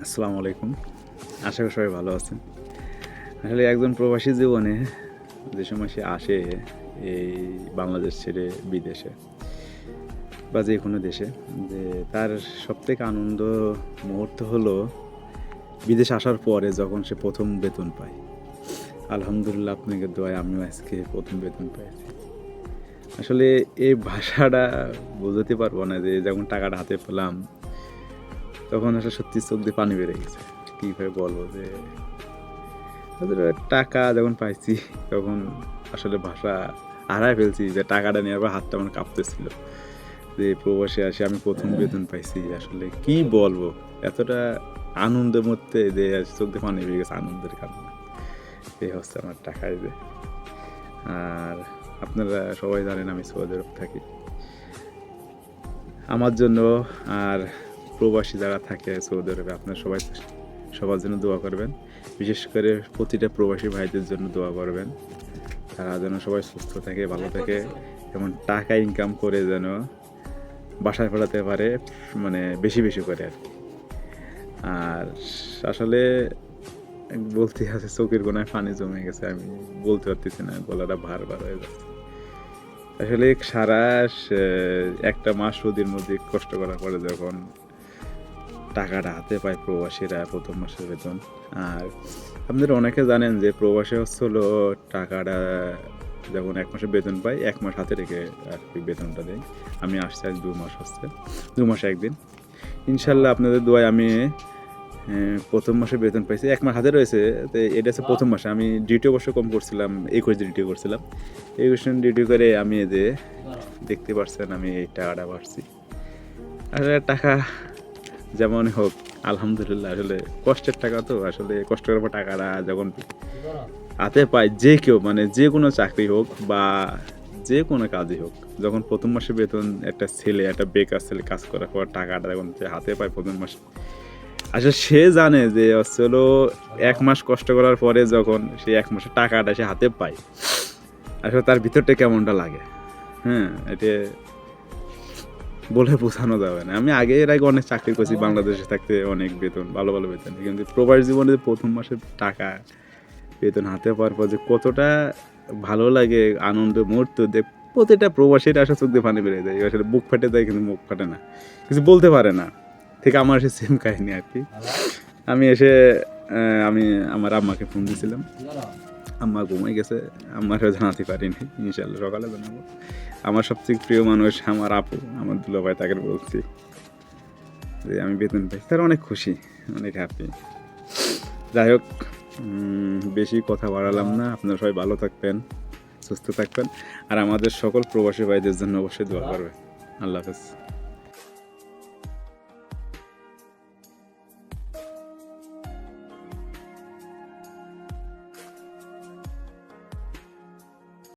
আসসালামু আলাইকুম। আশা করি সবাই ভালো আছেন। আসলে একজন প্রবাসী জীবনে যে সময় সে আসে এই বাংলাদেশ ছেড়ে বিদেশে বা যে কোনো দেশে, যে তার সবথেকে আনন্দ মুহূর্ত হলো বিদেশে আসার পরে যখন সে প্রথম বেতন পায়। আলহামদুলিল্লাহ আপনাকে দোয়ায় আমিও আজকে প্রথম বেতন পেয়েছি। আসলে এই ভাষাটা বোঝাতে পারবো না, যে যখন টাকাটা হাতে পেলাম তখন আসলে সত্যি চোখ দিয়ে পানি বেরিয়ে গেছে। কীভাবে বলবো যে আসলে টাকা যখন পাইছি তখন আসলে ভাষা হারায় ফেলছি, যে টাকাটা নেওয়ার পর হাতটা আমার কাঁপতেছিল, যে প্রবাসে আসে আমি প্রথম বেতন পাইছি। আসলে কি বলবো, এতটা আনন্দের মধ্যে যে চোখ দিয়ে পানি বেরিয়ে গেছে আনন্দের কারণে। এই হচ্ছে আমার টাকায় যে। আর আপনারা সবাই জানেন আমি সৌদি আরব থাকি। আমার জন্য আর প্রবাসী যারা থাকে সৌদি আরবে, আপনারা সবাই সবার জন্য দোয়া করবেন। বিশেষ করে প্রতিটা প্রবাসী ভাইদের জন্য দোয়া করবেন, তারা যেন সবাই সুস্থ থাকে, ভালো থাকে এবং টাকা ইনকাম করে যেন বাসায় ফেরাতে পারে, মানে বেশি বেশি করে আর কি। আর আসলে বলতে আছে চোখের কোনায় পানি জমে গেছে, আমি বলতে পারতেছি না, গলাটা ভার ভার হয়ে যাচ্ছে। আসলে সারা একটা মাস রোদের মধ্যে কষ্ট করার পরে যখন টাকাটা হাতে পায় প্রবাসীরা প্রথম মাসের বেতন। আর আপনারা অনেকে জানেন যে প্রবাসী হচ্ছে হলো টাকাটা যখন এক মাসে বেতন পাই, এক মাস হাতে রেখে আর কি বেতনটা দেয়। আমি আসছি আজ 2 মাস হচ্ছে, 2 মাসে একদিন। ইনশাল্লাহ আপনাদের দোয়ায় আমি প্রথম মাসে বেতন পাইছি, 1 মাস হাতে রয়েছে। তো এটা হচ্ছে প্রথম মাসে আমি ডিউটি অবশ্য কম করছিলাম, 21 দিন ডিউটি করছিলাম। 21 দিন ডিউটি করে আমি যে দেখতে পাচ্ছেন আমি এই টাকাটা পাচ্ছি। আসলে টাকা যেমন হোক আলহামদুলিল্লাহ, আসলে কষ্টের টাকা তো, আসলে কষ্ট করার পর টাকাটা যখন হাতে পায় যে কেউ, মানে যে কোনো চাকরি হোক বা যে কোনো কাজই হোক, যখন প্রথম মাসে বেতন একটা ছেলে, একটা বেকার ছেলে কাজ করার পর টাকাটা যখন সে হাতে পায় প্রথম মাসে, আসলে সে জানে যে হলো 1 মাস কষ্ট করার পরে যখন সে 1 মাসের টাকাটা সে হাতে পায়, আসলে তার ভিতরটা কেমনটা লাগে। হ্যাঁ, এটা বলে বোঝানো যাবে না। আমি এর আগে অনেক চাকরি করছি বাংলাদেশে থাকতে, অনেক বেতন, ভালো ভালো বেতন, কিন্তু প্রবাস জীবনে প্রথম মাসের টাকা বেতন হাতে পাওয়ার পর যে কতটা ভালো লাগে, আনন্দ মুহূর্ত, যে প্রতিটা প্রবাসীর আসলে চোখ দিয়ে পানি বেরিয়ে যায়, আসলে বুক ফেটে যায় কিন্তু মুখ ফাটে না, কিছু বলতে পারে না। ঠিক আমার সে সেম কাহিনী আর কি। আমি এসে আমি আমার আম্মাকে ফোন দিয়েছিলাম, আম্মা ঘুমাই গেছে, আম্মারও জানাতে পারিনি, ইনশাল্লাহ সকালে জানাবো। আমার সবথেকে প্রিয় মানুষ আমার আপু, আমার দুলাভাই, তাকে বলছি যে আমি বেতন পাই, তারা অনেক খুশি, অনেক হ্যাপি। যাই হোক, বেশি কথা বাড়ালাম না, আপনারা সবাই ভালো থাকবেন, সুস্থ থাকবেন, আর আমাদের সকল প্রবাসী ভাইদের জন্য অবশ্যই দোয়া করবেন। আল্লাহ হাফেজ।